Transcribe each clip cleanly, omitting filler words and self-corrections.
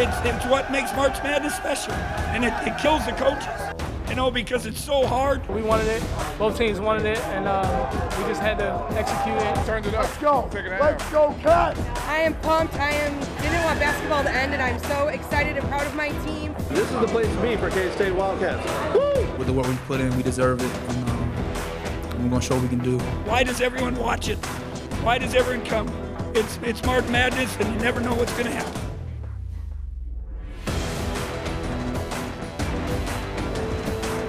it's what makes March Madness special, and it kills the coaches, you know, because it's so hard. We wanted it, both teams wanted it, and we just had to execute it. Turned it up. Let's go. Let's go, Cats. I am pumped. Didn't want basketball to end, and I'm so excited and proud of my team. This is the place to be for K-State Wildcats. Woo! With the work we put in, we deserve it, and we're going to show what we can do. Why does everyone watch it? Why does everyone come? It's March Madness, and you never know what's going to happen.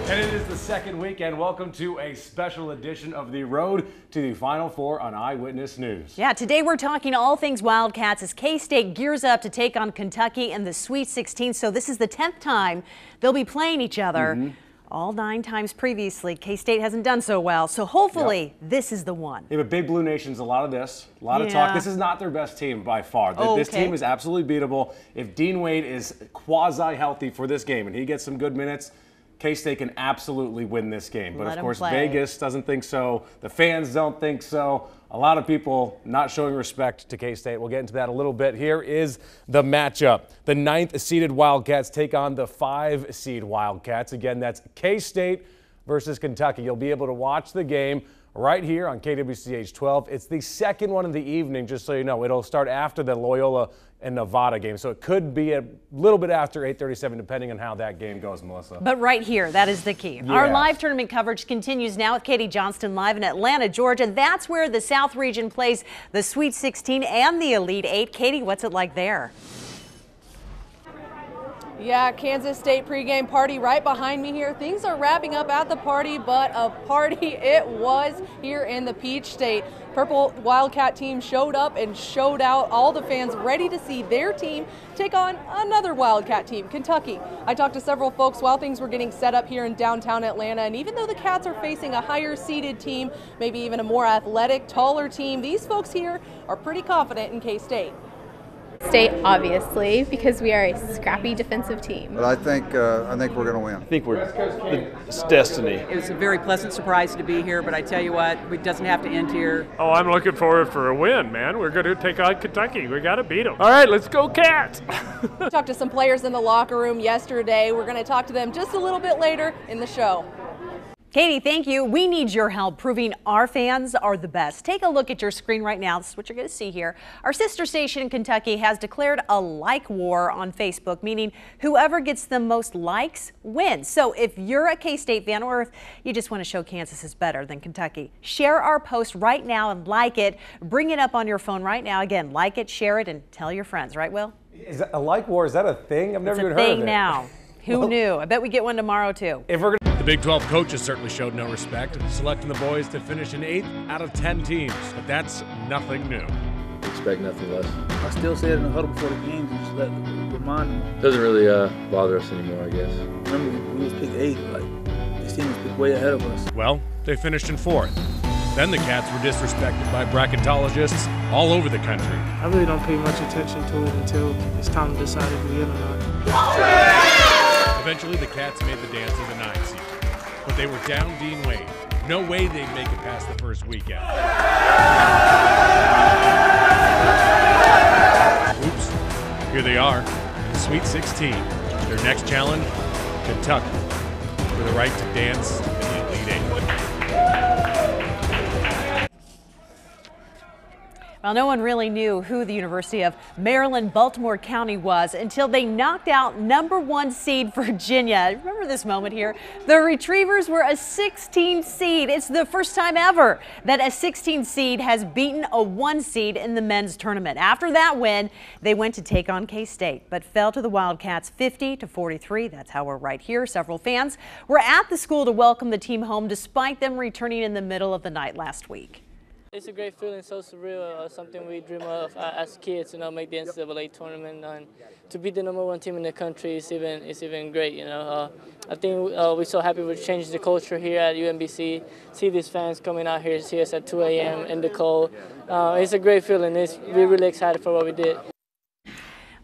And it is the second weekend. Welcome to a special edition of The Road to the Final Four on Eyewitness News. Yeah, today we're talking all things Wildcats as K-State gears up to take on Kentucky in the Sweet 16. So this is the 10th time they'll be playing each other. All 9 times previously, K-State hasn't done so well. So hopefully this is the one. Yeah, but Big Blue Nation's a lot of this, a lot of talk. This is not their best team by far. This team is absolutely beatable. If Dean Wade is quasi-healthy for this game and he gets some good minutes, K-State can absolutely win this game. But of course, Vegas doesn't think so. The fans don't think so. A lot of people not showing respect to K-State. We'll get into that a little bit. Here is the matchup. The 9th seeded Wildcats take on the 5 seed Wildcats. Again, that's K-State versus Kentucky. You'll be able to watch the game right here on KWCH 12. It's the second one of the evening, just so you know. It'll start after the Loyola and Nevada game, so it could be a little bit after 8:37, depending on how that game goes, Melissa. But right here, that is the key. Yeah. Our live tournament coverage continues now with Katie Johnston live in Atlanta, Georgia. That's where the South region plays the Sweet 16 and the Elite 8. Katie, what's it like there? Yeah, Kansas State pregame party right behind me here. Things are wrapping up at the party, but a party it was here in the Peach State. Purple Wildcat team showed up and showed out. All the fans ready to see their team take on another Wildcat team, Kentucky. I talked to several folks while things were getting set up here in downtown Atlanta, and even though the Cats are facing a higher seeded team, maybe even a more athletic, taller team, these folks here are pretty confident in K-State. State, obviously, because we are a scrappy defensive team. But I think we're going to win. I think it's destiny. It was a very pleasant surprise to be here, but I tell you what, it doesn't have to end here. Oh, I'm looking forward for a win, man. We're going to take on Kentucky. We got to beat them. All right, let's go Cats. Talked to some players in the locker room yesterday. We're going to talk to them just a little bit later in the show. Katie, thank you. We need your help proving our fans are the best. Take a look at your screen right now. This is what you're going to see here. Our sister station in Kentucky has declared a like war on Facebook, meaning whoever gets the most likes wins. So if you're a K-State fan or if you just want to show Kansas is better than Kentucky, share our post right now and like it. Bring it up on your phone right now. Again, like it, share it, and tell your friends. Right, Will? Is that a like war? Is that a thing? I've never even heard of it. It's a thing now. Who knew? I bet we get one tomorrow, too. The Big 12 coaches certainly showed no respect, selecting the boys to finish in 8th out of 10 teams. But that's nothing new. Expect nothing less. I still say it in the huddle before the games and just remind them. Doesn't really bother us anymore, I guess. Remember, we was picked 8th. Like, this team was picked way ahead of us. Well, they finished in 4th. Then the Cats were disrespected by bracketologists all over the country. I really don't pay much attention to it until it's time to decide if we win or not. Eventually, the Cats made the dance to the 9th seed, but they were down Dean Wade. No way they'd make it past the first weekend. Oops, here they are, the Sweet 16. Their next challenge, Kentucky, for the right to dance in the Elite 8. Well, no one really knew who the University of Maryland-Baltimore County was until they knocked out #1 seed Virginia. Remember this moment here? The Retrievers were a 16 seed. It's the first time ever that a 16 seed has beaten a 1 seed in the men's tournament. After that win, they went to take on K-State, but fell to the Wildcats 50-43. That's how we're right here. Several fans were at the school to welcome the team home despite them returning in the middle of the night last week. It's a great feeling, so surreal, something we dream of as kids, make the NCAA tournament, and to be the #1 team in the country is even great, I think we're so happy with changing the culture here at UMBC, see these fans coming out here, see us at 2 a.m. in the cold. It's a great feeling. We're really excited for what we did.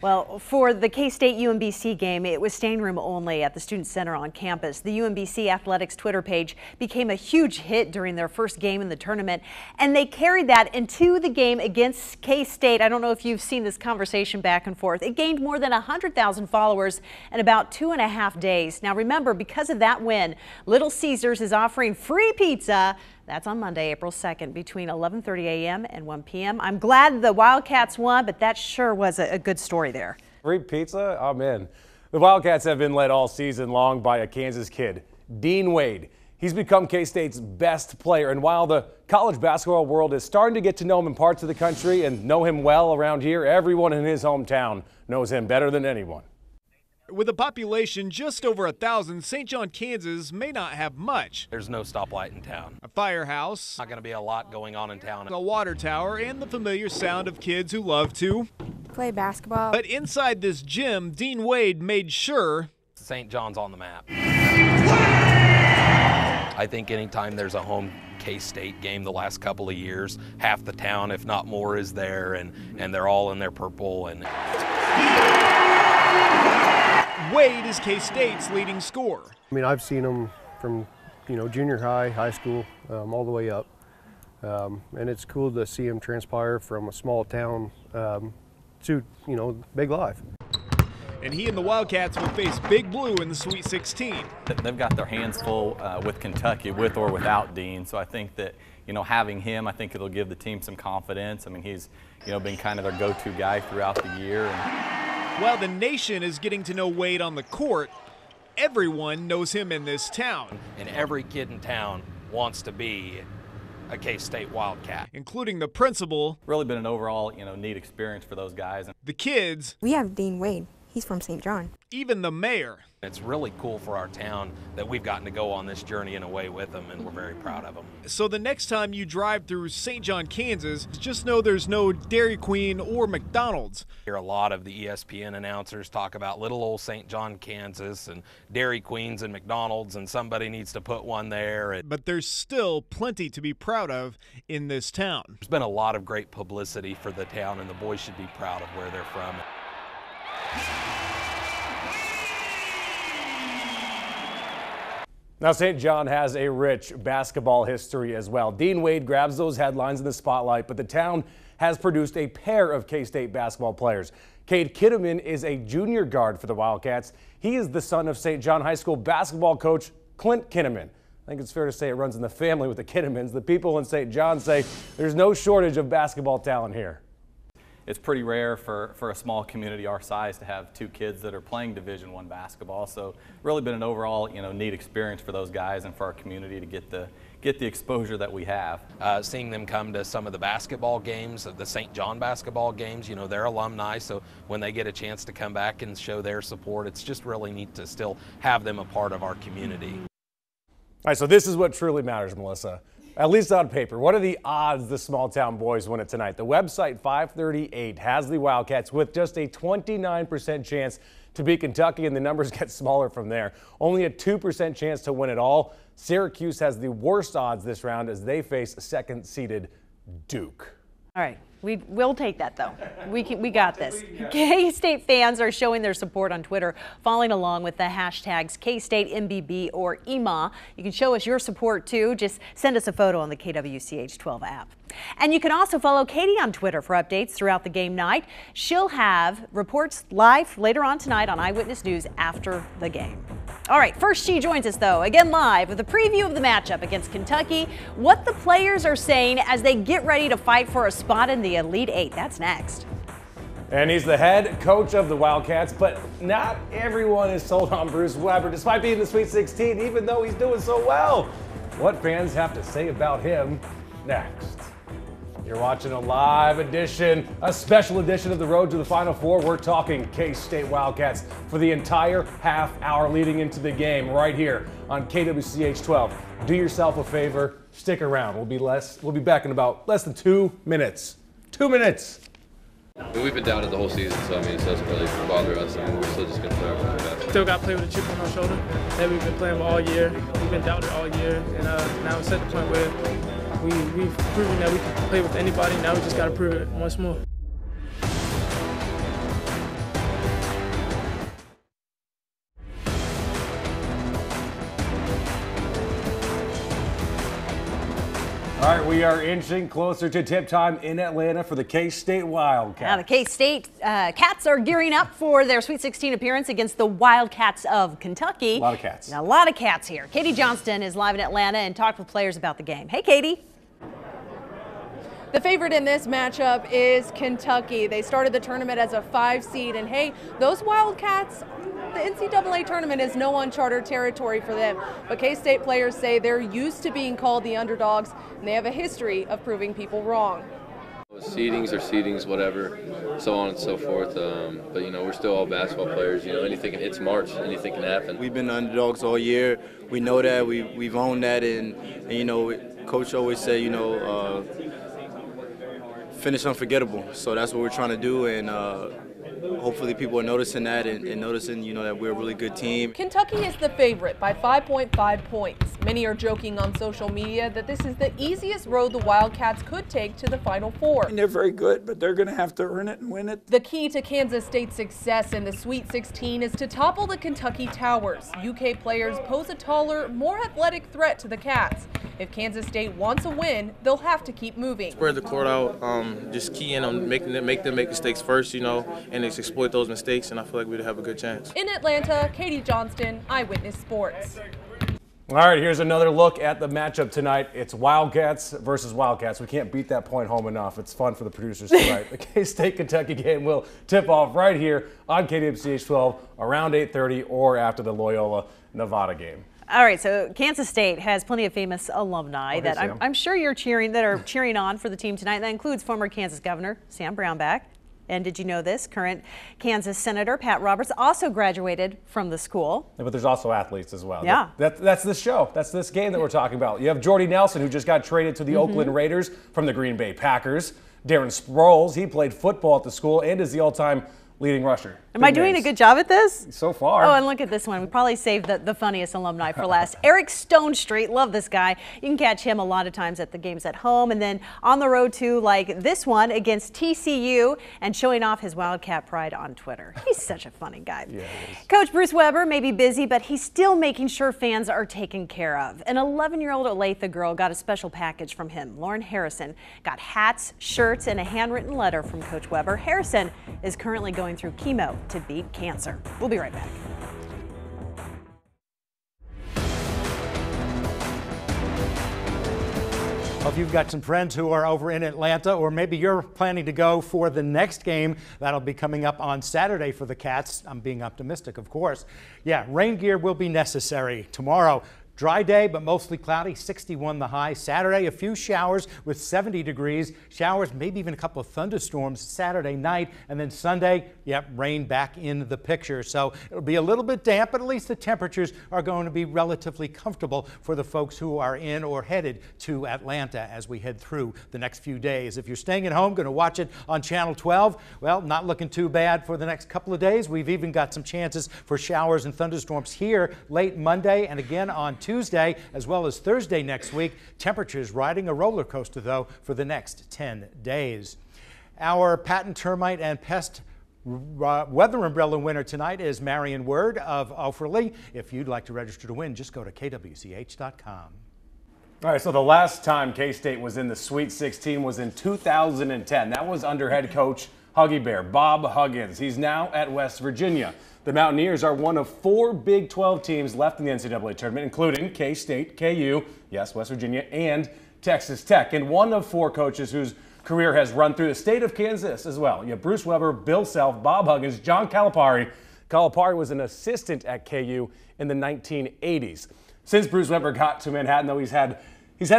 Well, for the K-State UMBC game, it was standing room only at the Student Center on campus. The UMBC Athletics Twitter page became a huge hit during their first game in the tournament, and they carried that into the game against K-State. I don't know if you've seen this conversation back and forth. It gained more than 100,000 followers in about 2.5 days. Now remember, because of that win, Little Caesars is offering free pizza. That's on Monday, April 2nd, between 11:30 a.m. and 1 p.m. I'm glad the Wildcats won, but that sure was a good story there. Free pizza? I'm in. The Wildcats have been led all season long by a Kansas kid, Dean Wade. He's become K-State's best player, and while the college basketball world is starting to get to know him in parts of the country and know him well around here, everyone in his hometown knows him better than anyone. With a population just over 1,000, St. John, Kansas may not have much. There's no stoplight in town. A firehouse. Not going to be a lot going on in town. A water tower and the familiar sound of kids who love to play basketball. But inside this gym, Dean Wade made sure St. John's on the map. I think anytime there's a home K-State game the last couple of years, half the town, if not more, is there, and they're all in their purple. And Wade is K-State's leading scorer. I mean, I've seen him from, junior high, high school, all the way up. And it's cool to see him transpire from a small town to, big life. And he and the Wildcats will face Big Blue in the Sweet 16. They've got their hands full with Kentucky, with or without Dean. So I think that, having him, I think it'll give the team some confidence. I mean, he's, been kind of their go-to guy throughout the year. While the nation is getting to know Wade on the court, everyone knows him in this town. And every kid in town wants to be a K-State Wildcat. Including the principal. Really been an overall, neat experience for those guys. The kids. We have Dean Wade. He's from St. John. Even the mayor. It's really cool for our town that we've gotten to go on this journey in a way with them, and we're very proud of them. So the next time you drive through St. John, Kansas, just know there's no Dairy Queen or McDonald's. Hear a lot of the ESPN announcers talk about little old St. John, Kansas, and Dairy Queens and McDonald's, and somebody needs to put one there. But there's still plenty to be proud of in this town. There's been a lot of great publicity for the town, and the boys should be proud of where they're from. Now, St. John has a rich basketball history as well. Dean Wade grabs those headlines in the spotlight, but the town has produced a pair of K-State basketball players. Cade Kitteman is a junior guard for the Wildcats. He is the son of St. John High School basketball coach Clint Kitteman. I think it's fair to say it runs in the family with the Kittemans. The people in St. John say there's no shortage of basketball talent here. It's pretty rare for a small community our size to have two kids that are playing Division I basketball. So really been an overall, neat experience for those guys and for our community to get the exposure that we have. Seeing them come to some of the basketball games, the St. John basketball games, they're alumni, so when they get a chance to come back and show their support, it's just really neat to still have them a part of our community. All right, so this is what truly matters, Melissa. At least on paper. What are the odds the small-town boys win it tonight? The website 538 has the Wildcats with just a 29% chance to beat Kentucky, and the numbers get smaller from there. Only a 2% chance to win it all. Syracuse has the worst odds this round as they face second-seeded Duke. All right. We'll take that, though. We got this. K-State fans are showing their support on Twitter, following along with the hashtags K-State MBB or EMA. You can show us your support, too. Just send us a photo on the KWCH 12 app. And you can also follow Katie on Twitter for updates throughout the game night. She'll have reports live later on tonight on Eyewitness News after the game. All right, first she joins us, though, again live with a preview of the matchup against Kentucky, what the players are saying as they get ready to fight for a spot in the Elite Eight. That's next. And he's the head coach of the Wildcats, but not everyone is sold on Bruce Weber, despite being in the Sweet 16, even though he's doing so well. What fans have to say about him next. You're watching a live edition, a special edition of the Road to the Final Four. We're talking K-State Wildcats for the entire half hour leading into the game right here on KWCH 12. Do yourself a favor, stick around. We'll be back in about less than 2 minutes. 2 minutes. We've been doubted the whole season, so it doesn't really bother us. We're still just going to play our best. Still got to play with a chip on our shoulder that we've been playing with all year. We've been doubted all year, and now it's at the point where we've proven that we can play with anybody. Now we just got to prove it once more. All right, we are inching closer to tip time in Atlanta for the K-State Wildcats. Now the K-State Cats are gearing up for their Sweet 16 appearance against the Wildcats of Kentucky. A lot of cats. Now, a lot of cats here. Katie Johnston is live in Atlanta and talked with players about the game. Hey, Katie. The favorite in this matchup is Kentucky. They started the tournament as a 5 seed, and hey, those Wildcats, the NCAA tournament is no uncharted territory for them. But K-State players say they're used to being called the underdogs, and they have a history of proving people wrong. Seedings or seedings, whatever, so on and so forth. But, you know, we're still all basketball players. You know, it's March, anything can happen. We've been underdogs all year. We know that. We've owned that. And you know, Coach always said, you know, finish unforgettable. So that's what we're trying to do. And hopefully people are noticing that and noticing, you know, that we're a really good team. Kentucky is the favorite by 5.5 points. Many are joking on social media that this is the easiest road the Wildcats could take to the Final Four. And they're very good, but they're going to have to earn it and win it. The key to Kansas State's success in the Sweet 16 is to topple the Kentucky Towers. UK players pose a taller, more athletic threat to the Cats. If Kansas State wants a win, they'll have to keep moving. Spread the court out, just key in on make them make mistakes first, you know, and just exploit those mistakes, and I feel like we'd have a good chance. In Atlanta, Katie Johnston, Eyewitness Sports. All right, here's another look at the matchup tonight. It's Wildcats versus Wildcats. We can't beat that point home enough. It's fun for the producers tonight. The K-State Kentucky game will tip off right here on KWCH 12 around 8:30 or after the Loyola Nevada game. All right, so Kansas State has plenty of famous alumni that I'm sure you're cheering on for the team tonight. That includes former Kansas Governor Sam Brownback. And did you know this? Current Kansas Senator Pat Roberts also graduated from the school. Yeah, but there's also athletes as well. Yeah. That's this show. That's this game that we're talking about. You have Jordy Nelson, who just got traded to the Oakland Raiders from the Green Bay Packers. Darren Sproles, he played football at the school and is the all-time leading rusher. Am I doing a good job at this? So far. Oh, and look at this one. We probably saved the funniest alumni for last. Eric Stonestreet, love this guy. You can catch him a lot of times at the games at home and then on the road too, like this one against TCU and showing off his Wildcat pride on Twitter. He's such a funny guy. Yeah, Coach Bruce Weber may be busy, but he's still making sure fans are taken care of. An 11-year-old Olathe girl got a special package from him. Lauren Harrison got hats, shirts, and a handwritten letter from Coach Weber. Harrison is currently going through chemo to beat cancer. We'll be right back. Well, if you've got some friends who are over in Atlanta, or maybe you're planning to go for the next game that'll be coming up on Saturday for the Cats, I'm being optimistic, of course. Yeah, rain gear will be necessary tomorrow. Dry day, but mostly cloudy, 61 the high. Saturday, a few showers with 70 degrees. Showers, maybe even a couple of thunderstorms Saturday night. And then Sunday, yep, rain back in the picture. So it'll be a little bit damp, but at least the temperatures are going to be relatively comfortable for the folks who are in or headed to Atlanta as we head through the next few days. If you're staying at home, going to watch it on Channel 12, well, not looking too bad for the next couple of days. We've even got some chances for showers and thunderstorms here late Monday and again on Tuesday, as well as Thursday next week. Temperatures riding a roller coaster, though, for the next 10 days. Our patent termite and pest weather umbrella winner tonight is Marion Word of Offerley. If you'd like to register to win, just go to kwch.com. All right, so the last time K-State was in the Sweet 16 was in 2010. That was under head coach Huggy Bear, Bob Huggins. He's now at West Virginia. The Mountaineers are one of 4 Big 12 teams left in the NCAA tournament, including K-State, KU, yes, West Virginia, and Texas Tech. And one of 4 coaches whose career has run through the state of Kansas as well. You have Bruce Weber, Bill Self, Bob Huggins, John Calipari. Calipari was an assistant at KU in the 1980s. Since Bruce Weber got to Manhattan, though, he's had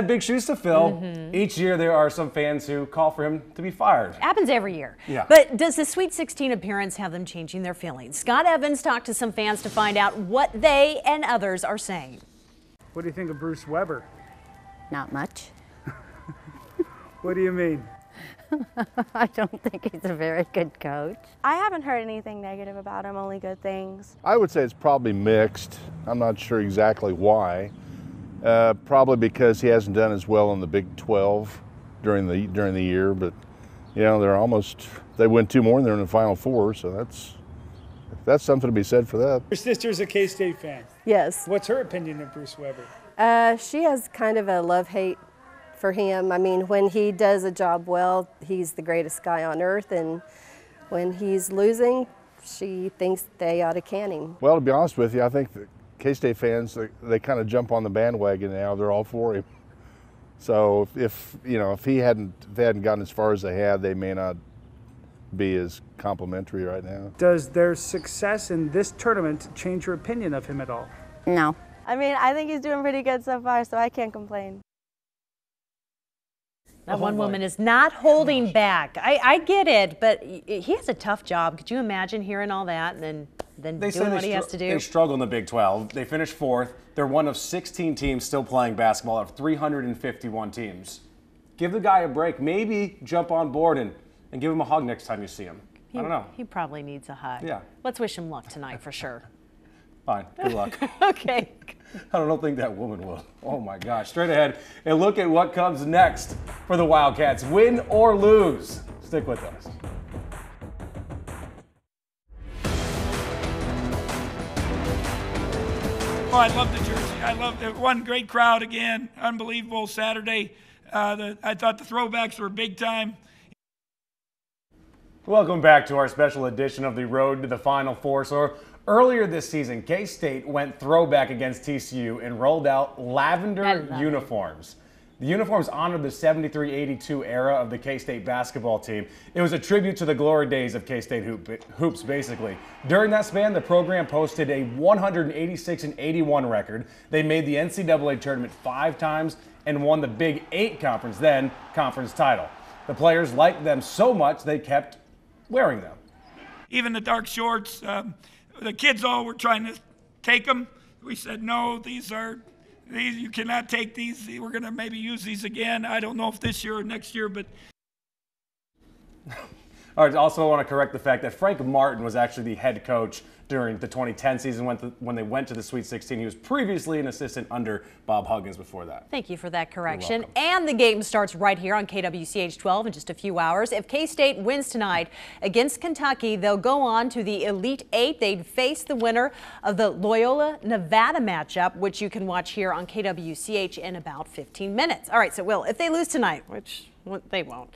big shoes to fill. Each year there are some fans who call for him to be fired. Happens every year. Yeah. But does the Sweet 16 appearance have them changing their feelings? Scott Evans talked to some fans to find out what they and others are saying. What do you think of Bruce Weber? Not much. What do you mean? I don't think he's a very good coach. I haven't heard anything negative about him, only good things. I would say it's probably mixed. I'm not sure exactly why. Probably because he hasn't done as well in the Big 12 during the year, but you know they win 2 more and they're in the Final Four, so that's something to be said for that. Your sister's a K-State fan. Yes. What's her opinion of Bruce Weber? She has kind of a love-hate for him. I mean, when he does a job well, he's the greatest guy on earth, and when he's losing, she thinks they ought to can him. Well, to be honest with you, I think the K-State fans, they kind of jump on the bandwagon now. They're all for him. So if they hadn't gotten as far as they had, they may not be as complimentary right now. Does their success in this tournament change your opinion of him at all? No. I mean, I think he's doing pretty good so far, so I can't complain. That one woman is not holding back. I get it, but he has a tough job. Could you imagine hearing all that and then doing what he has to do? They struggle in the Big 12. They finished 4th. They're one of 16 teams still playing basketball out of 351 teams. Give the guy a break. Maybe jump on board and give him a hug next time you see him. I don't know. He probably needs a hug. Yeah. Let's wish him luck tonight for sure. Fine. Good luck. Okay. I don't think that woman will. Oh my gosh. Straight ahead and look at what comes next for the Wildcats. Win or lose. Stick with us. Oh, I love the jersey. I love it. One great crowd again. Unbelievable Saturday. I thought the throwbacks were big time. Welcome back to our special edition of the Road to the Final Four. So earlier this season, K-State went throwback against TCU and rolled out lavender uniforms. The uniforms honored the 73-82 era of the K-State basketball team. It was a tribute to the glory days of K-State hoops, basically. During that span, the program posted a 186-81 record. They made the NCAA Tournament 5 times and won the Big 8 conference, then conference title. The players liked them so much they kept wearing them. Even the dark shorts, the kids all were trying to take them. We said, no, these you cannot take these. We're going to maybe use these again. I don't know if this year or next year, but. All right, also I want to correct the fact that Frank Martin was actually the head coach during the 2010 season when they went to the Sweet 16. He was previously an assistant under Bob Huggins before that. Thank you for that correction. And the game starts right here on KWCH 12 in just a few hours. If K-State wins tonight against Kentucky, they'll go on to the Elite 8. They'd face the winner of the Loyola Nevada matchup, which you can watch here on KWCH in about 15 minutes. All right, so Will, if they lose tonight, which they won't,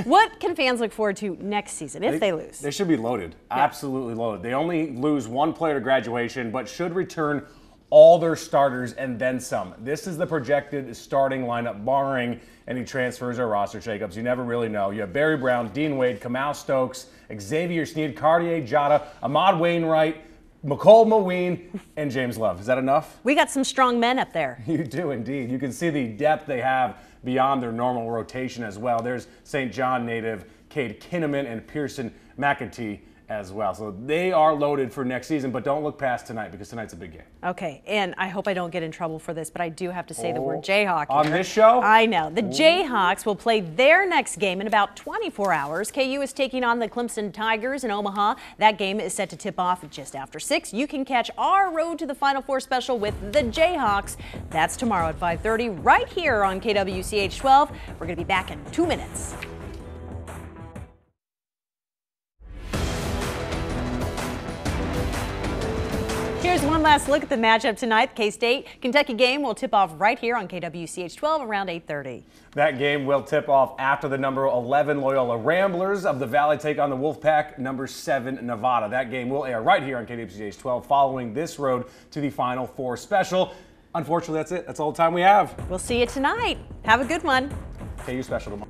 what can fans look forward to next season if they lose? They should be loaded, absolutely loaded. They only lose one player to graduation, but should return all their starters and then some. This is the projected starting lineup, barring any transfers or roster shakeups. You never really know. You have Barry Brown, Dean Wade, Kamau Stokes, Xavier Sneed, Cartier Jada, Ahmad Wainwright, McCole Maween, and James Love. Is that enough? We got some strong men up there. You do indeed. You can see the depth they have beyond their normal rotation as well. There's St. John native Cade Kinnaman and Pearson McEntee as well. So they are loaded for next season, but don't look past tonight because tonight's a big game. Okay, and I hope I don't get in trouble for this, but I do have to say the word Jayhawk on this show? I know. The Jayhawks will play their next game in about 24 hours. KU is taking on the Clemson Tigers in Omaha. That game is set to tip off just after 6. You can catch our Road to the Final Four special with the Jayhawks. That's tomorrow at 5:30 right here on KWCH 12. We're going to be back in 2 minutes. Here's one last look at the matchup tonight. The K-State-Kentucky game will tip off right here on KWCH 12 around 8:30. That game will tip off after the number 11 Loyola Ramblers of the Valley take on the Wolfpack number 7 Nevada. That game will air right here on KWCH 12 following this Road to the Final Four special. Unfortunately, that's it. That's all the time we have. We'll see you tonight. Have a good one. KU special tomorrow.